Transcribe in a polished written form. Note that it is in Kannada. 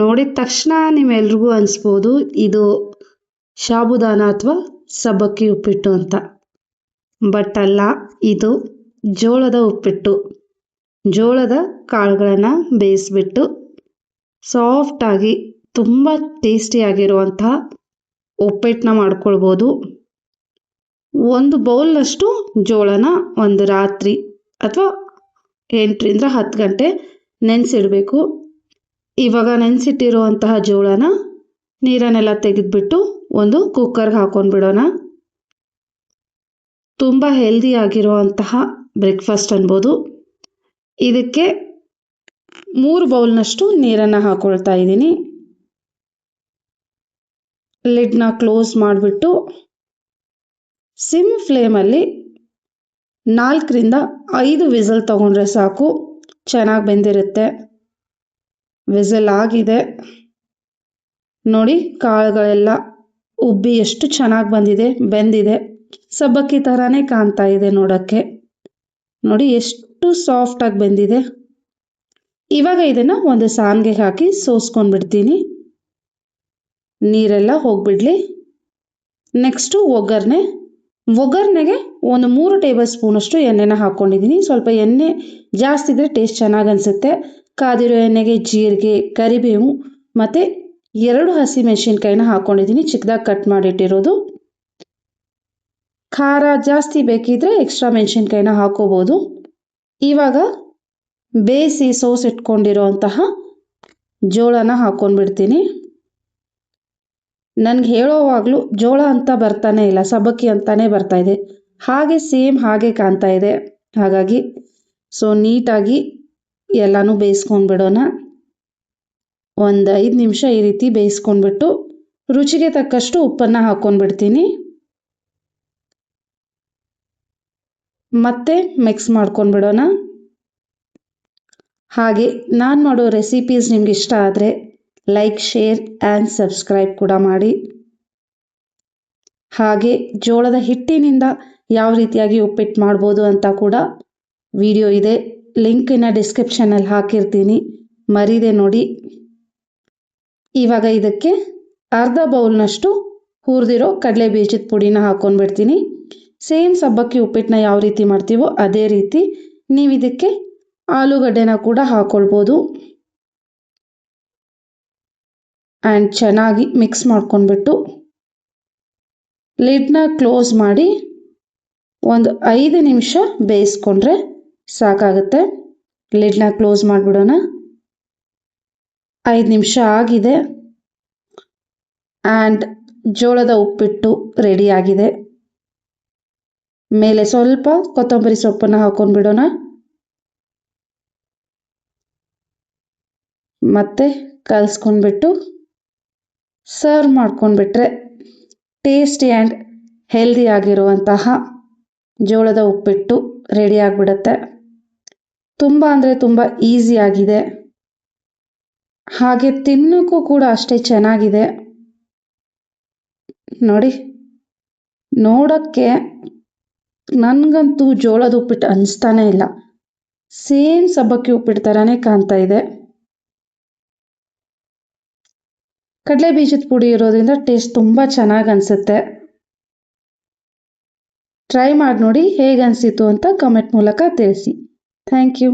ನೋಡಿದ ತಕ್ಷಣ ನಿಮ್ಮೆಲ್ರಿಗೂ ಅನಿಸ್ಬೋದು ಇದು ಸಾಬುದಾನ ಅಥವಾ ಸಬ್ಬಕ್ಕಿ ಉಪ್ಪಿಟ್ಟು ಅಂತ. ಬಟ್ ಅಲ್ಲ, ಇದು ಜೋಳದ ಉಪ್ಪಿಟ್ಟು. ಜೋಳದ ಕಾಳುಗಳನ್ನು ಬೇಯಿಸ್ಬಿಟ್ಟು ಸಾಫ್ಟಾಗಿ ತುಂಬ ಟೇಸ್ಟಿಯಾಗಿರುವಂತಹ ಉಪ್ಪಿಟ್ಟನ್ನ ಮಾಡ್ಕೊಳ್ಬೋದು. ಒಂದು ಬೌಲ್ನಷ್ಟು ಜೋಳನ ಒಂದು ರಾತ್ರಿ ಅಥವಾ 8ರಿಂದ 10 ಗಂಟೆ ನೆನೆಸಿಡಬೇಕು. ಇವಾಗ ನೆನೆಸಿಟ್ಟಿರುವಂತಹ ಜೋಳನ ನೀರನ್ನೆಲ್ಲ ತೆಗೆದುಬಿಟ್ಟು ಒಂದು ಕುಕ್ಕರ್ಗೆ ಹಾಕೊಂಡ್ಬಿಡೋಣ. ತುಂಬ ಹೆಲ್ದಿಯಾಗಿರುವಂತಹ ಬ್ರೇಕ್ಫಾಸ್ಟ್ ಅನ್ಬೋದು. ಇದಕ್ಕೆ 3 ಬೌಲ್ನಷ್ಟು ನೀರನ್ನು ಹಾಕೊಳ್ತಾ ಇದ್ದೀನಿ. ಲಿಡ್ನ ಕ್ಲೋಸ್ ಮಾಡಿಬಿಟ್ಟು ಸಿಮ್ ಫ್ಲೇಮಲ್ಲಿ 4ರಿಂದ 5 ವಿಸಲ್ ತಗೊಂಡ್ರೆ ಸಾಕು, ಚೆನ್ನಾಗಿ ಬೆಂದಿರುತ್ತೆ. ವಿಸಲ್ ಆಗಿದೆ ನೋಡಿ, ಕಾಳುಗಳೆಲ್ಲ ಉಬ್ಬಿ ಎಷ್ಟು ಚೆನ್ನಾಗಿ ಬೆಂದಿದೆ. ಸಬ್ಬಕ್ಕಿ ಥರನೇ ಕಾಣ್ತಾ ಇದೆ ನೋಡೋಕ್ಕೆ. ನೋಡಿ ಎಷ್ಟು ಸಾಫ್ಟಾಗಿ ಬೆಂದಿದೆ. ಇವಾಗ ಇದನ್ನು ಒಂದು ಸಾನ್ಗೆ ಹಾಕಿ ಸೋಸ್ಕೊಂಡ್ಬಿಡ್ತೀನಿ, ನೀರೆಲ್ಲ ಹೋಗ್ಬಿಡ್ಲಿ. ನೆಕ್ಸ್ಟು ಒಗ್ಗರಣೆಗೆ ಒಂದು 3 ಟೇಬಲ್ ಸ್ಪೂನಷ್ಟು ಎಣ್ಣೆನ ಹಾಕ್ಕೊಂಡಿದ್ದೀನಿ. ಸ್ವಲ್ಪ ಎಣ್ಣೆ ಜಾಸ್ತಿ ಇದ್ದರೆ ಟೇಸ್ಟ್ ಚೆನ್ನಾಗಿ ಅನಿಸುತ್ತೆ. ಕಾದಿರೋ ಎಣ್ಣೆಗೆ ಜೀರಿಗೆ, ಕರಿಬೇವು ಮತ್ತು 2 ಹಸಿಮೆಣಸಿನ್ಕಾಯಿನ ಹಾಕ್ಕೊಂಡಿದ್ದೀನಿ, ಚಿಕ್ಕದಾಗಿ ಕಟ್ ಮಾಡಿಟ್ಟಿರೋದು. ಖಾರ ಜಾಸ್ತಿ ಬೇಕಿದ್ರೆ ಎಕ್ಸ್ಟ್ರಾ ಮೆಣಸಿನ್ಕಾಯಿನ ಹಾಕೋಬೋದು. ಇವಾಗ ಬೇಯಿಸಿ ಸೋಸಿಟ್ಕೊಂಡಿರೋಂತಹ ಜೋಳನ ಹಾಕ್ಕೊಂಡ್ಬಿಡ್ತೀನಿ. ನನಗೆ ಹೇಳೋವಾಗಲೂ ಜೋಳ ಅಂತ ಬರ್ತಾನೆ ಇಲ್ಲ, ಸಬ್ಬಕ್ಕಿ ಅಂತಾನೆ ಬರ್ತಾ ಇದೆ. ಹಾಗೆ ಕಾಣ್ತಾ ಇದೆ. ಹಾಗಾಗಿ ನೀಟಾಗಿ ಎಲ್ಲನೂ ಬೇಯಿಸ್ಕೊಂಡ್ಬಿಡೋಣ. ಒಂದು 5 ನಿಮಿಷ ಈ ರೀತಿ ಬೇಯಿಸ್ಕೊಂಡ್ಬಿಟ್ಟು ರುಚಿಗೆ ತಕ್ಕಷ್ಟು ಉಪ್ಪನ್ನು ಹಾಕ್ಕೊಂಡ್ಬಿಡ್ತೀನಿ. ಮತ್ತೆ ಮಿಕ್ಸ್ ಮಾಡ್ಕೊಂಡ್ಬಿಡೋಣ. ಹಾಗೆ ನಾನು ಮಾಡೋ ರೆಸಿಪೀಸ್ ನಿಮ್ಗೆ ಇಷ್ಟ ಆದರೆ ಲೈಕ್, ಶೇರ್ ಆ್ಯಂಡ್ ಸಬ್ಸ್ಕ್ರೈಬ್ ಕೂಡ ಮಾಡಿ. ಹಾಗೆ ಜೋಳದ ಹಿಟ್ಟಿನಿಂದ ಯಾವ ರೀತಿಯಾಗಿ ಉಪ್ಪಿಟ್ಟು ಮಾಡ್ಬೋದು ಅಂತ ಕೂಡ ವಿಡಿಯೋ ಇದೆ, ಲಿಂಕನ್ನು ಡಿಸ್ಕ್ರಿಪ್ಷನಲ್ಲಿ ಹಾಕಿರ್ತೀನಿ, ಮರೀದೆ ನೋಡಿ. ಇವಾಗ ಇದಕ್ಕೆ ಅರ್ಧ ಬೌಲ್ನಷ್ಟು ಹುರಿದಿರೋ ಕಡಲೆ ಬೀಜದ ಪುಡಿನ ಹಾಕ್ಕೊಂಡ್ಬಿಡ್ತೀನಿ. ಸೇಮ್ ಸಬ್ಬಕ್ಕಿ ಉಪ್ಪಿಟ್ಟನ್ನ ಯಾವ ರೀತಿ ಮಾಡ್ತೀವೋ ಅದೇ ರೀತಿ ನೀವು ಇದಕ್ಕೆ ಆಲೂಗಡ್ಡೆನ ಕೂಡ ಹಾಕ್ಕೊಳ್ಬೋದು. ಆ್ಯಂಡ್ ಚೆನ್ನಾಗಿ ಮಿಕ್ಸ್ ಮಾಡ್ಕೊಂಡ್ಬಿಟ್ಟು ಲಿಡ್ನ ಕ್ಲೋಸ್ ಮಾಡಿ ಒಂದು 5 ನಿಮಿಷ ಬೇಯಿಸ್ಕೊಂಡ್ರೆ ಸಾಕಾಗುತ್ತೆ. ಲಿಡ್ನ ಕ್ಲೋಸ್ ಮಾಡಿಬಿಡೋಣ. 5 ನಿಮಿಷ ಆಗಿದೆ ಆ್ಯಂಡ್ ಜೋಳದ ಉಪ್ಪಿಟ್ಟು ರೆಡಿಯಾಗಿದೆ. ಮೇಲೆ ಸ್ವಲ್ಪ ಕೊತ್ತಂಬರಿ ಸೊಪ್ಪನ್ನು ಹಾಕ್ಕೊಂಡ್ಬಿಡೋಣ. ಮತ್ತೆ ಕಲಿಸ್ಕೊಂಡ್ಬಿಟ್ಟು ಸರ್ವ್ ಮಾಡ್ಕೊಂಡ್ಬಿಟ್ರೆ ಟೇಸ್ಟಿ ಆ್ಯಂಡ್ ಹೆಲ್ದಿ ಆಗಿರುವಂತಹ ಜೋಳದ ಉಪ್ಪಿಟ್ಟು ರೆಡಿ ಆಗಿಬಿಡುತ್ತೆ. ತುಂಬ ಅಂದರೆ ತುಂಬ ಈಸಿಯಾಗಿದೆ, ಹಾಗೆ ತಿನ್ನೋಕ್ಕೂ ಕೂಡ ಅಷ್ಟೇ ಚೆನ್ನಾಗಿದೆ. ನೋಡಿ, ನೋಡೋಕ್ಕೆ ನನಗಂತೂ ಜೋಳದ ಉಪ್ಪಿಟ್ಟು ಅನಿಸ್ತಾನೆ ಇಲ್ಲ, ಸೇಮ್ ಸಬ್ಬಕ್ಕಿ ಉಪ್ಪಿಟ್ಟು ಥರನೇ ಕಾಣ್ತಾ ಇದೆ. ಕಡಲೆ ಬೀಜದ ಪುಡಿ ಇರೋದ್ರಿಂದ ಟೇಸ್ಟ್ ತುಂಬ ಚೆನ್ನಾಗಿ ಅನಿಸುತ್ತೆ. ಟ್ರೈ ಮಾಡಿ ನೋಡಿ, ಹೇಗೆ ಅನಿಸಿತು ಅಂತ ಕಮೆಂಟ್ ಮೂಲಕ ತಿಳಿಸಿ. Thank you.